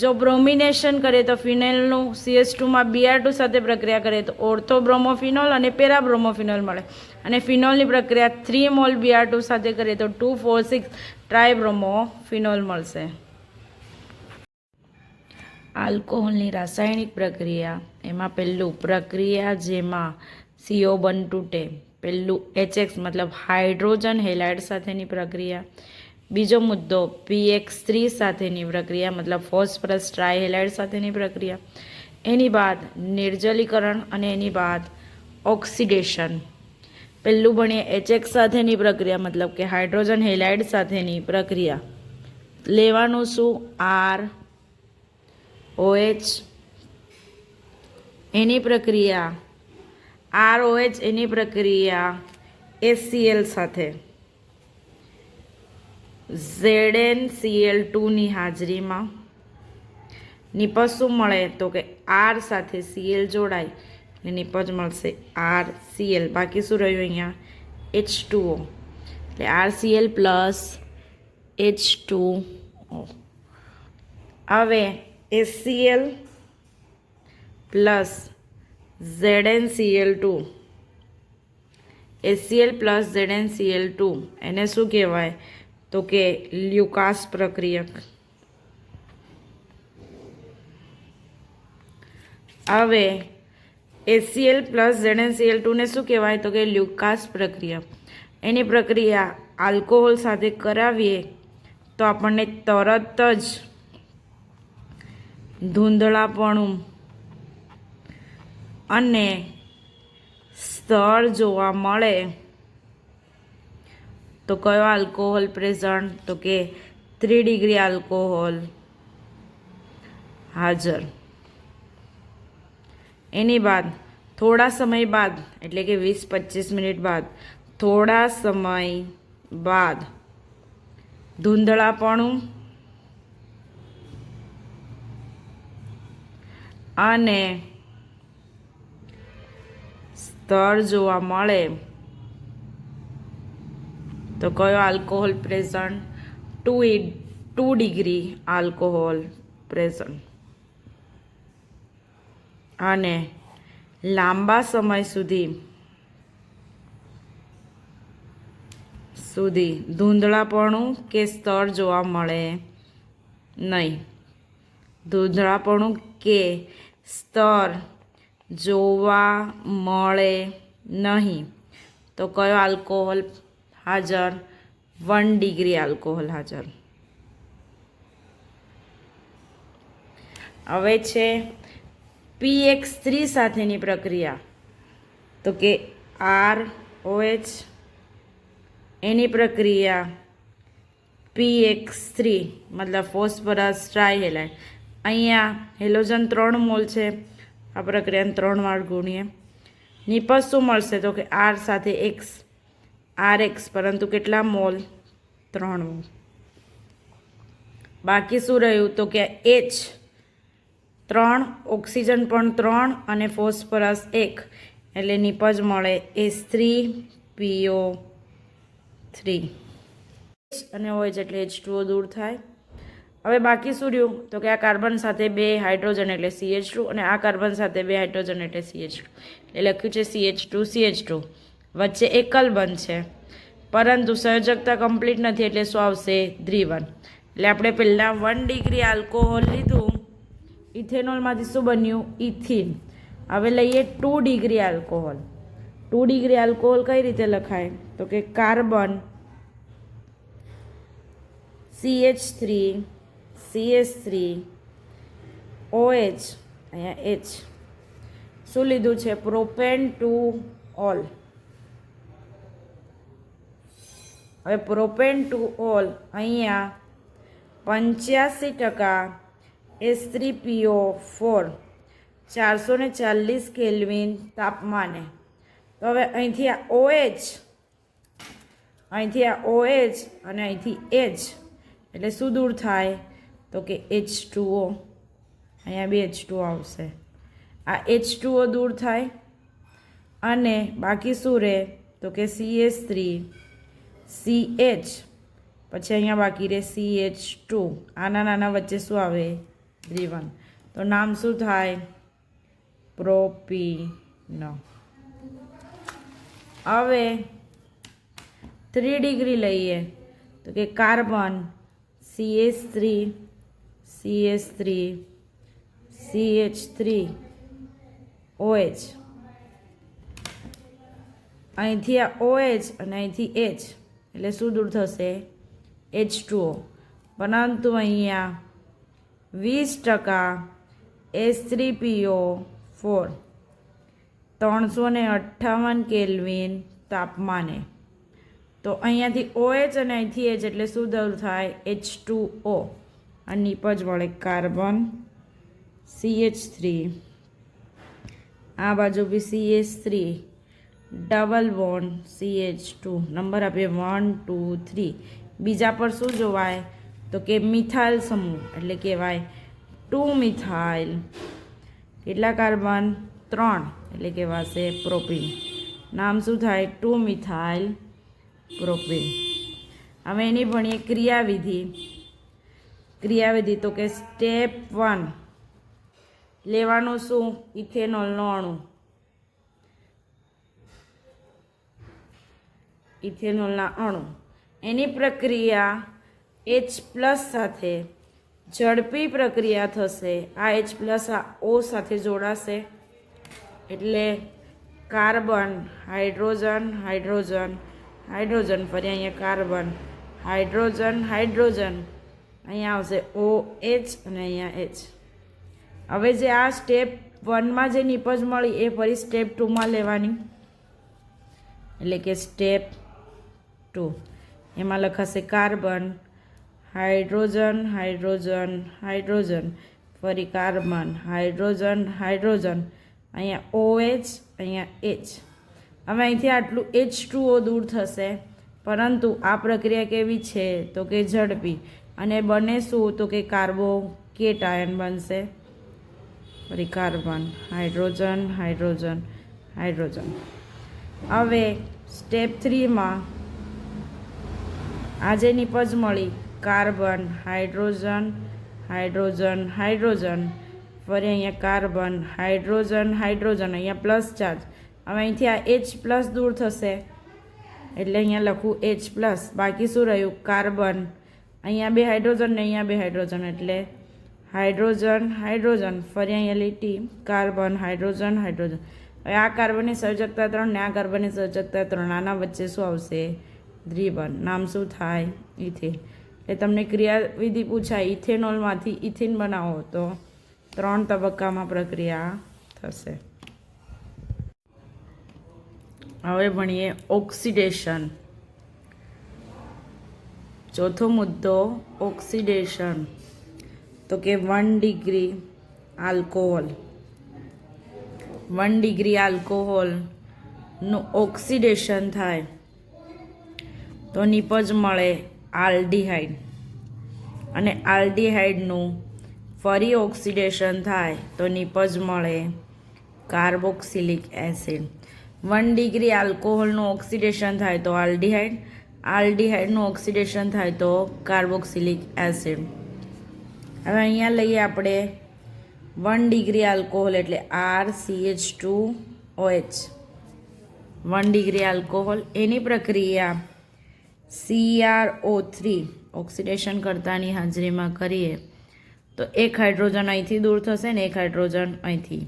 જો બ્રોમિનેશન કરીએ તો ફિનોલનું CH2 માં Br2 સાથે પ્રક્રિયા કરીએ તો ઓર્થો બ્રોમોફિનોલ અને પેરા બ્રોમોફિનોલ મળે. અને ફિનોલની પ્રક્રિયા 3 મોલ Br2 સાથે કરીએ તો 2,4,6 ટ્રાઇબ્રોમોફિનોલ મળશે. આલ્કોહોલની રાસાયણિક પ્રક્રિયા, એમાં પહેલું પ્રક્રિયા જેમાં CO બંધ તૂટે, પહેલું HX મતલબ હાઇડ્રોજન હેલાઇડ સાથેની પ્રક્રિયા. બીજો મુદ્દો PX3 સાથેની પ્રક્રિયા મતલબ ફોસ્ફરસ ટ્રાયહેલાઇડ સાથેની પ્રક્રિયા. એની બાદ નિર્જલીકરણ અને એની બાદ ઓક્સિડેશન. પહેલું ભણીએ HX સાથેની પ્રક્રિયા મતલબ કે હાઇડ્રોજન હેલાઇડ સાથેની પ્રક્રિયા. લેવાનું શું? ROH એની પ્રક્રિયા ROH એની પ્રક્રિયા HCl સાથે ZnCl2 ની હાજરીમાં. નિપજ શું મળે? તો કે R સાથે Cl જોડાય એટલે નિપજ મળશે RCl. બાકી શું રહ્યું અહીંયા? H2O. એટલે RCl પ્લસ H2O. હવે HCl plus ZnCl2, HCl plus ZnCl2 એને શું કહેવાય? તો કે લ્યુકાસ પ્રક્રિયક. હવે HCl પ્લસ ZnCl2 ને શું કહેવાય? તો કે લ્યુકાસ પ્રક્રિયા. એની પ્રક્રિયા આલ્કોહોલ સાથે કરાવીએ તો આપણને તરત જ ધૂંધળાપણું અને સ્તર જોવા મળે. તો કયો આલ્કોહોલ પ્રેઝન્ટ? તો કે 3 ડિગ્રી આલ્કોહોલ હાજર. એની બાદ થોડા સમય બાદ એટલે કે 20-25 મિનિટ બાદ થોડા સમય બાદ ધૂંધળાપણું અને સ્તર જોવા મળે. તો કયો alcohol present? 2 degree alcohol present. અને લાંબા સમય સુધી ધૂંધળાપણું કે સ્તર જોવા મળે નહીં. ધૂંધળાપણું કે સ્તર જોવા મળે નહીં. તો કયો આલ્કોહોલ હાજર? 1 ડિગ્રી આલ્કોહોલ હાજર. હવે છે PX3 સાથેની પ્રક્રિયા. તો કે ROH, એની પ્રક્રિયા PX3 મતલબ ફોસ્ફરસ ટ્રાયહેલાઇડ. અહીંયા હેલોજન 3 મોલ છે, આ પ્રક્રિયાને 3 વાર ગુણીએ. નિપજ શું મળશે તો કે R સાથે X, RX, પરંતુ કેટલા મોલ? 3 મોલ. બાકી શું રહ્યું તો કે H 3, ઓક્સિજન પણ 3 અને ફોસ્ફરસ 1, એટલે નિપજ મળે H3PO3. અને OH એટલે H2O દૂર થાય. હવે બાકી શું રહ્યું તો કે આ કાર્બન સાથે 2 હાઇડ્રોજન એટલે CH2 અને આ કાર્બન સાથે 2 હાઇડ્રોજન એટલે CH2, એટલે લખ્યું છે CH2 વચ્ચે એકલ બંધ છે, પરંતુ સંયોજકતા કમ્પ્લીટ નથી એટલે શું આવશે? દ્વિબંધ. એટલે આપણે પહેલાં 1 ડિગ્રી આલ્કોહોલ લીધું, ઇથેનોલમાંથી શું બન્યું? ઇથિન. હવે લઈએ 2 ડિગ્રી આલ્કોહોલ. 2 ડિગ્રી આલ્કોહોલ કઈ રીતે લખાય તો કે કાર્બન CH3 CH3 OH, અહીંયા H. શું લીધું છે? Propane 2 all. હવે પ્રોપેન 2 ઓલ અહીંયા 85% H3PO4 440 કેલ્વિન તાપમાને. તો હવે અહીંથી આ OH, અહીંથી આ OH અને અહીંથી H, એટલે શું દૂર થાય તો કે H2O. અહીંયા બી H2O આવશે. આ H2O દૂર થાય અને બાકી શું રહે તો કે CH3 CH, પછી અહીંયા બાકી રહે CH2. આના નાના વચ્ચે શું આવે? દ્વિબંધ. તો નામ શું થાય? પ્રોપીન. હવે 3 ડિગ્રી લઈએ તો કે carbon CH3 CH3 CH3 OH. અહીંથી આ OH અને અહીંથી H, એટલે શું દૂર થશે? H2O. પરંતુ અહીંયા 20% H3PO4 358 કેલ્વિન તાપમાને. તો અહીંયાથી OH અને અહીંથી H, એટલે શું દૂર થાય? H2O. અને નિપજ વળે કાર્બન CH3, આ બાજુ બી CH3, double bond CH2, number આપીએ 1 2 3. બીજા પર શું જોવાય તો કે મિથાઇલ સમૂહ, એટલે કહેવાય 2 મિથાઇલ. કેટલા કાર્બન? 3, એટલે કહેવાશે પ્રોપીન. નામ શું થાય? 2 મિથાઇલ પ્રોપીન. હવે એની ભણીએ ક્રિયાવિધિ. ક્રિયાવિધિ તો કે સ્ટેપ 1 લેવાનું શું? ઇથેનોલનો અણુ. ઇથેનોલના અણુ, એની પ્રક્રિયા H+ સાથે ઝડપી પ્રક્રિયા થશે. આ H+ આ O સાથે જોડાશે, એટલે કાર્બન હાઇડ્રોજન હાઇડ્રોજન હાઇડ્રોજન, ફરી અહીંયા કાર્બન હાઇડ્રોજન હાઇડ્રોજન, અહીંયા આવશે OH અને અહીંયા H. હવે જે આ સ્ટેપ 1માં જે નિપજ મળી એ ફરી સ્ટેપ 2માં લેવાની, એટલે કે સ્ટેપ 2. એમાં લખાશે કાર્બન હાઇડ્રોજન હાઇડ્રોજન હાઇડ્રોજન, ફરી કાર્બન હાઇડ્રોજન હાઇડ્રોજન, અહીંયા OH અહીંયા H. હવે અહીંથી આટલું H2O દૂર થશે, પરંતુ આ પ્રક્રિયા કેવી છે તો કે ઝડપી, અને બને શું તો કે કાર્બોકેટાયન બનશે. ફરી કાર્બન હાઇડ્રોજન હાઇડ્રોજન હાઇડ્રોજન. હવે સ્ટેપ 3માં આજે નિપજ મળી કાર્બન હાઇડ્રોજન હાઇડ્રોજન હાઇડ્રોજન, ફરી અહીંયા કાર્બન હાઇડ્રોજન હાઇડ્રોજન, અહીંયા પ્લસ ચાર્જ. હવે અહીંથી આ H+ દૂર થશે, એટલે અહીંયા લખું H+. બાકી શું રહ્યું? કાર્બન. અહીંયા 2 હાઇડ્રોજન ને અહીંયા 2 હાઇડ્રોજન, એટલે હાઇડ્રોજન હાઇડ્રોજન, ફરી અહીંયા લીટી કાર્બન હાઇડ્રોજન હાઇડ્રોજન. હવે આ કાર્બનની સંયોજકતા 3 ને આ કાર્બનની સંયોજકતા 3, આના વચ્ચે શું આવશે? દ્વિબંધ. નામ શું થાય? ઇથિન. એટલે તમને ક્રિયાવિધિ પૂછાય ઇથેનોલમાંથી ઇથિન બનાવો તો 3 તબક્કામાં પ્રક્રિયા થશે. હવે ભણીએ ઓક્સિડેશન. ચોથો મુદ્દો ઓક્સિડેશન. તો કે 1 ડિગ્રી આલ્કોહોલ 1 ડિગ્રી આલ્કોહોલનું ઓક્સિડેશન થાય તો નિપજ મળે આલ્ડીહાઇડ, અને આલ્ડીહાઇડનું ફરી ઓક્સિડેશન થાય તો નિપજ મળે કાર્બોક્સિલિક એસિડ. 1 ડિગ્રી આલ્કોહોલનું ઓક્સિડેશન થાય તો આલ્ડીહાઇડ, આલ્ડીહાઇડનું ઓક્સિડેશન થાય તો કાર્બોક્સિલિક એસિડ. હવે અહીંયા લઈએ આપણે 1 ડિગ્રી આલ્કોહોલ એટલે RCH2OH. 1 ડિગ્રી આલ્કોહોલ એની પ્રક્રિયા CrO3 ઓક્સિડેશન કરતાની હાજરીમાં કરીએ તો એક હાઇડ્રોજન અહીંથી દૂર થશે ને એક હાઇડ્રોજન અહીંથી,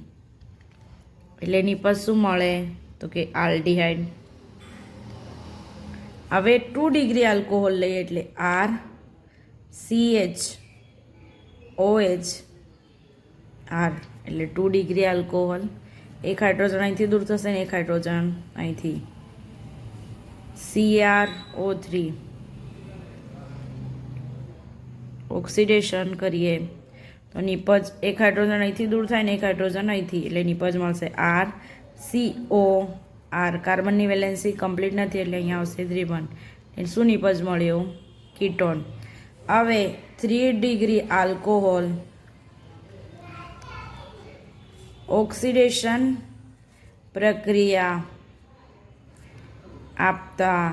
એટલે નિપજ શું મળે તો કે આલ્ડીહાઇડ. હવે 2 ડિગ્રી આલ્કોહોલ લઈએ એટલે RCHOH એટલે 2 ડિગ્રી આલ્કોહોલ, એક હાઇડ્રોજન અહીંથી દૂર થશે ને એક હાઇડ્રોજન અહીંથી, CrO3 ઓક્સિડેશન કરીએ તો નિપજ એક હાઇડ્રોજન અહીંથી દૂર થાય ને એક હાઇડ્રોજન અહીંથી, એટલે નિપજ મળશે RCOR. કાર્બનની વેલેન્સી કમ્પ્લીટ નથી એટલે અહીંયા આવશે 3 1. એટલે શું નિપજ મળ્યો? કીટોન. હવે 3 ડિગ્રી આલ્કોહોલ ઓક્સિડેશન પ્રક્રિયા આપતા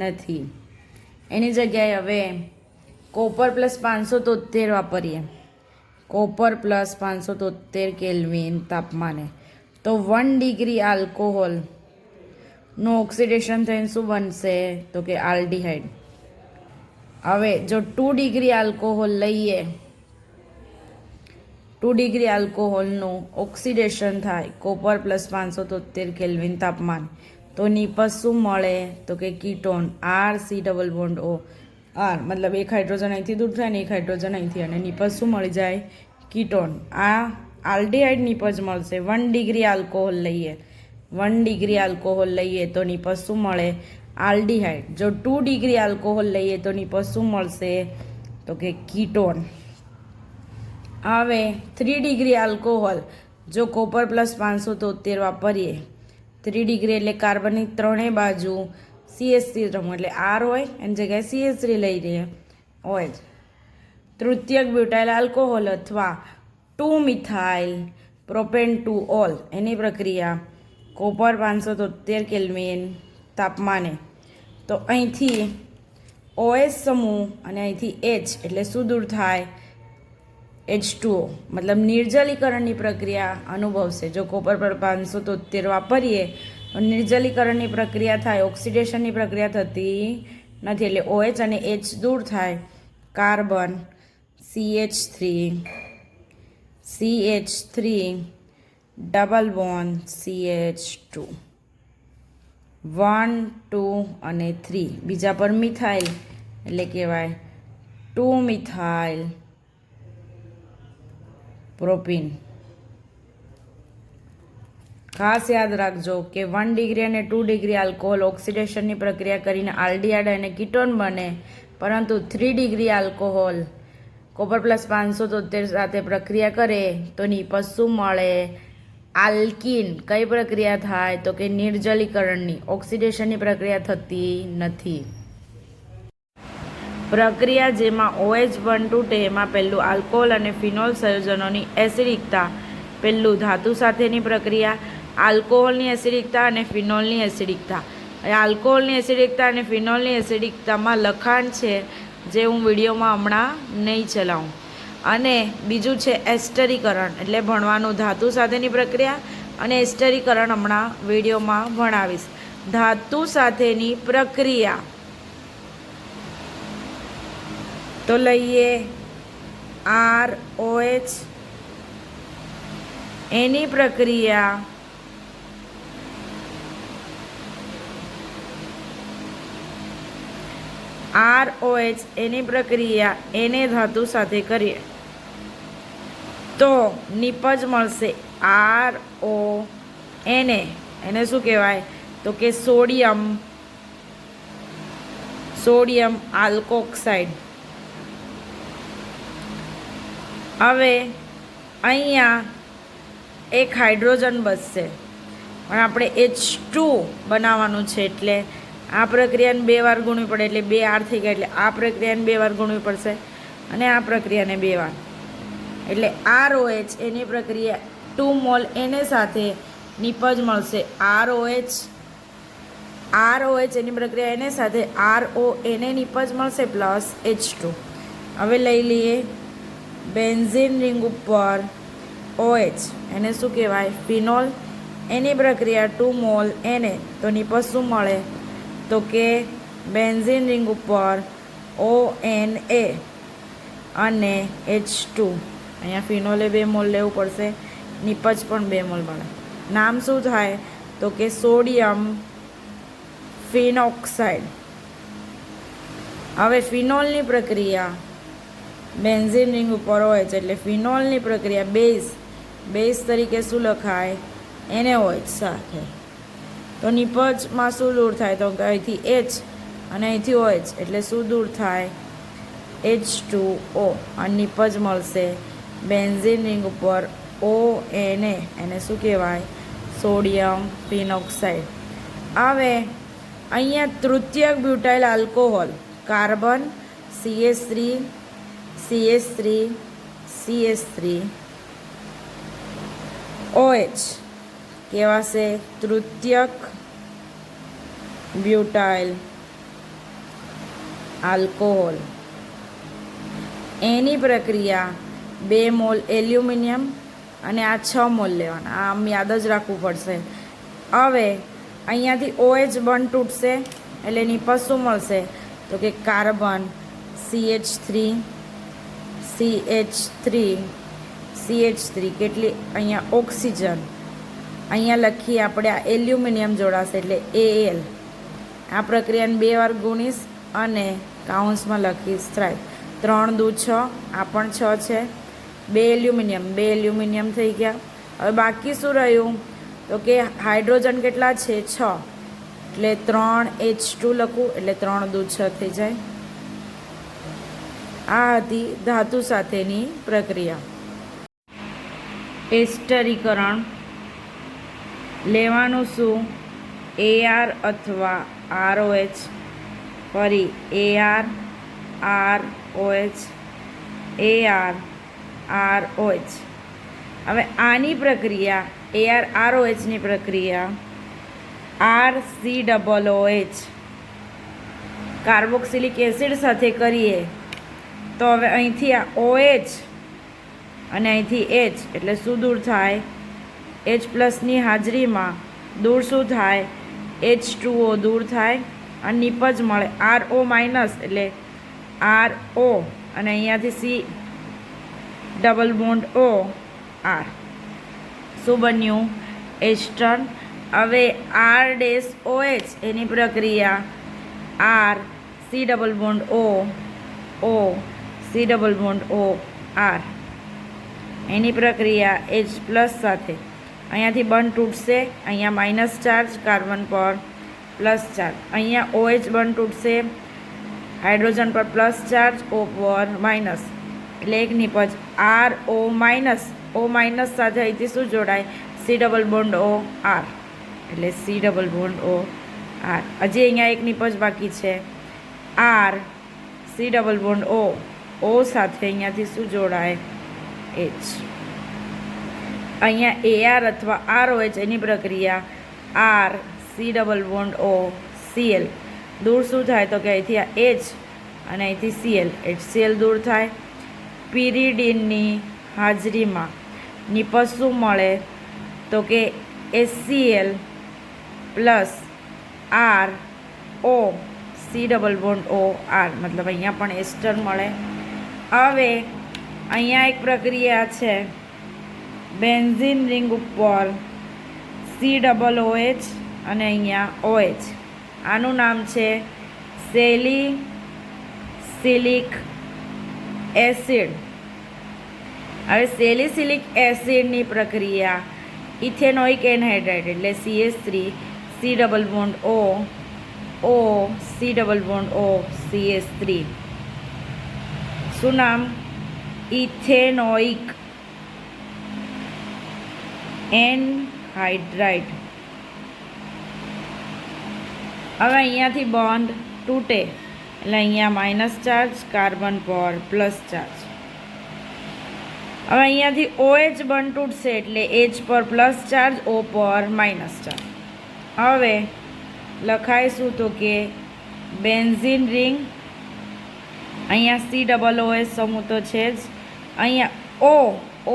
નથી, એની જગ્યાએ હવે કોપર +573 વાપરીએ. કોપર +573 કેલ્વિન તાપમાને તો 1 ડિગ્રી આલ્કોહોલનું ઓક્સિડેશન થઈને શું બનશે તો કે આલ્ડીહાઇડ. હવે જો 2 ડિગ્રી આલ્કોહોલ લઈએ, 2 ડિગ્રી આલ્કોહોલનું ઓક્સિડેશન થાય કોપર +573 કેલ્વિન તાપમાન તો નિપજ શું મળે તો કે કીટોન RC=O. મતલબ એક હાઇડ્રોજન અહીંથી દૂર થાય ને એક હાઇડ્રોજન અહીંથી, અને નિપજ શું મળી જાય? કીટોન. આ આલ્ડીહાઇડ નિપજ મળશે. 1 ડિગ્રી આલ્કોહોલ લઈએ, 1 ડિગ્રી આલ્કોહોલ લઈએ તો નિપજ શું મળે? આલ્ડીહાઇડ. જો 2 ડિગ્રી આલ્કોહોલ લઈએ તો નિપજ શું મળશે તો કે કીટોન. હવે 3 ડિગ્રી આલ્કોહોલ જો કોપર +573 વાપરીએ, 3 ડિગ્રી એટલે કાર્બનની ત્રણેય બાજુ CH3 એટલે R હોય એની જગ્યાએ CH3 લઈ લઈએ OH. તૃતીયક બ્યુટાઇલ આલ્કોહોલ અથવા 2 મિથાઇલ પ્રોપેન 2 એની પ્રક્રિયા કોપર 573 કેલ્વિન તાપમાને તો અહીંથી OH સમૂહ અને અહીંથી H એટલે શું દૂર થાય? H2O. મતલબ નિર્જલીકરણની પ્રક્રિયા અનુભવશે. જો કોપર પર 573 વાપરીએ તો નિર્જલીકરણની પ્રક્રિયા થાય, ઓક્સિડેશનની પ્રક્રિયા થતી નથી, એટલે OH અને H દૂર થાય, carbon CH3 double bond CH2 1 2 અને 3 બીજા પર મિથાઇલ એટલે કહેવાય 2 મિથાઇલ પ્રોપીન. ખાસ યાદ રાખજો કે 1 ડિગ્રી અને 2 ડિગ્રી આલ્કોહોલ ઓક્સિડેશનની પ્રક્રિયા કરીને આલ્ડીહાઇડ અને કીટોન બને, પરંતુ 3 ડિગ્રી આલ્કોહોલ કોપર +573 સાથે પ્રક્રિયા કરે તો નિપજ શું મળે? આલ્કીન. કઈ પ્રક્રિયા થાય તો કે નિર્જલીકરણની, ઓક્સિડેશનની પ્રક્રિયા થતી નથી. પ્રક્રિયા જેમાં OH બંધ તૂટે એમાં પહેલું આલ્કોહોલ અને ફિનોલ સંયોજનોની એસિડિકતા, પહેલું ધાતુ સાથેની પ્રક્રિયા, આલ્કોહોલની એસિડિકતા અને ફિનોલની એસિડિકતા. આલ્કોહોલની એસિડિકતા અને ફિનોલની એસિડિકતામાં લખાણ છે જે હું વિડીયોમાં હમણાં નહીં ચલાવું. અને બીજું છે એસ્ટરીકરણ, એટલે ભણવાનું ધાતુ સાથેની પ્રક્રિયા, અને એસ્ટરીકરણ હમણાં વિડીયોમાં ભણાવીશ. ધાતુ સાથેની પ્રક્રિયા તો લઈએ ROH, એની પ્રક્રિયા ROH એની પ્રક્રિયા એને ધાતુ સાથે કરીએ તો નિપજ મળશે RONA. એને શું કહેવાય તો કે સોડિયમ આલ્કોક્સાઇડ. હવે અહીંયા એક હાઇડ્રોજન બચશે, પણ આપણે H2 બનાવવાનું છે એટલે આ પ્રક્રિયાને 2 વાર ગુણવી પડે, એટલે 2 R થઈ ગયા, એટલે આ પ્રક્રિયાને 2 વાર ગુણવી પડશે અને આ પ્રક્રિયાને 2 વાર, એટલે ROH એની પ્રક્રિયા 2 મોલ એને સાથે નિપજ મળશે. ROH એની પ્રક્રિયા એને સાથે RO એને નિપજ મળશે પ્લસ H2. હવે લઈ લઈએ બેન્ઝીન રિંગ ઉપર OH, એને શું કહેવાય? ફિનોલ. એની પ્રક્રિયા 2 મોલ એને, તો નિપજ શું મળે? તો કે બેન્ઝીન રિંગ ઉપર ONA અને H2. અહીંયા ફિનોલે 2 મોલ લેવું પડશે, નિપજ પણ 2 મોલ મળે. નામ શું થાય? તો કે સોડિયમ ફિનોક્સાઇડ. હવે ફિનોલની પ્રક્રિયા બેન્ઝીન રિંગ ઉપર હોય છે, એટલે ફિનોલની પ્રક્રિયા બેઝ તરીકે શું લખાય? NaOH સાથે. તો નિપજમાં શું દૂર થાય? તો અહીંથી H અને અહીંથી OH, એટલે શું દૂર થાય? H2O. અને નિપજ મળશે બેન્ઝીન રિંગ ઉપર ONA, એને શું કહેવાય? Sodium phenoxide. હવે અહીંયા તૃતીયક butyl alcohol, carbon CH3 OH કહેવાશે તૃતીયક બ્યુટાઇલ આલ્કોહોલ. એની પ્રક્રિયા 2 મોલ એલ્યુમિનિયમ અને આ 6 મોલ લેવાના, આમ યાદ જ રાખવું પડશે. હવે અહીંયાથી OH બંધ તૂટશે, એટલે નિપજ શું મળશે? તો કે કાર્બન CH3 કેટલી? અહીંયા ઓક્સિજન, અહીંયા લખીએ આપણે આ એલ્યુમિનિયમ જોડાશે એટલે Al. આ પ્રક્રિયાને 2 વાર ગુણીશ અને કાઉન્સમાં લખીશ 3 દુ 6, આ પણ 6 છે. 2 એલ્યુમિનિયમ થઈ ગયા. હવે બાકી શું રહ્યું? તો કે હાઇડ્રોજન કેટલા છે? 6, એટલે 3H2 લખું, એટલે 3 દુ 6 થઈ જાય. આ હતી ધાતુ સાથેની પ્રક્રિયા. એસ્ટરીકરણ લેવાનું શું? AR અથવા ROH, ફરી AR ROH, AR ROH. હવે આની પ્રક્રિયા AR ROH ની પ્રક્રિયા RCOOH કાર્બોક્સિલિક એસિડ સાથે કરીએ તો હવે અહીંથી આ OH અને અહીંથી H, એટલે શું દૂર થાય? H+ ની હાજરીમાં દૂર શું થાય? H2O દૂર થાય અને નિપજ મળે RO-, એટલે RO અને અહીંયાથી C double bond O R. શું બન્યું? એસ્ટર. હવે R-OH એની પ્રક્રિયા R C double bond O C double bond O R. એની પ્રક્રિયા H+ સાથે, અહીંયાથી બંધ તૂટશે, અહીંયા માઇનસ ચાર્જ કાર્બન પર પ્લસ ચાર્જ, અહીંયા OH બંધ તૂટશે, હાઇડ્રોજન પર પ્લસ ચાર્જ, O પર માઇનસ, એટલે એક નિપજ RO-, O- સાથે અહીંથી શું જોડાય? C double bond O R, એટલે C double bond O R. હજી અહીંયા એક નિપજ બાકી છે, R C double bond O સાથે અહીંયાથી શું જોડાય? H. અહીંયા AR અથવા ROH એની પ્રક્રિયા R C double bond O Cl. દૂર શું થાય? તો કે અહીંથી આ H અને અહીંથી Cl, HCl દૂર થાય. પિરિડિનની હાજરીમાં નિપજ શું મળે? તો કે HCl plus RO C double bond O R, મતલબ અહીંયા પણ એસ્ટર મળે. હવે અહીંયા એક પ્રક્રિયા છે બેન્ઝીન રિંગ ઉપર COOH અને અહીંયા OH. આનું નામ છે સેલિસિલિક એસિડ. હવે સેલિસિલિક એસિડની પ્રક્રિયા ઇથેનોઇક એનહાઇડ્રાઇડ એટલે CH3 C double bond O, O, C double bond O, CH3. શું નામ? Ethanoic anhydride. હવે અહીંયાથી બોન્ડ તૂટે એટલે અહીંયા માઇનસ ચાર્જ, કાર્બન પર પ્લસ ચાર્જ. હવે અહીંયાથી OH બંધ તૂટશે એટલે H પર પ્લસ ચાર્જ, O પર માઇનસ ચાર્જ. હવે લખાઈશું તો કે બેન્ઝીન રિંગ. અહીંયા COOH સમૂહ તો છે જ. અહીંયા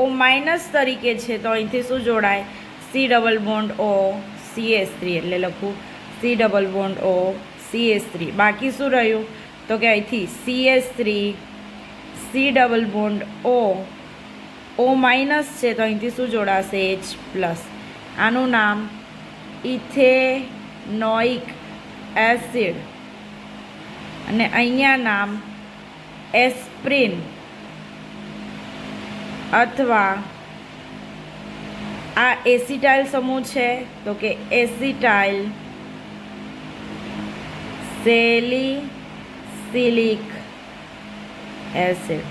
O માઇનસ તરીકે છે તો અહીંથી શું જોડાય? C double bond O CH3 એટલે લખું C double bond O CH3. બાકી શું રહ્યું? તો કે અહીંથી CH3 C double bond O minus છે તો અહીંથી શું જોડાશે? H plus. આનું નામ ઇથેનોઇક એસિડ અને અહીંયા નામ એસ્પ્રિન અથવા આ એસિટાઇલ સમૂહ છે તો કે એસિટાઇલ સેલિસિલિક એસિડ.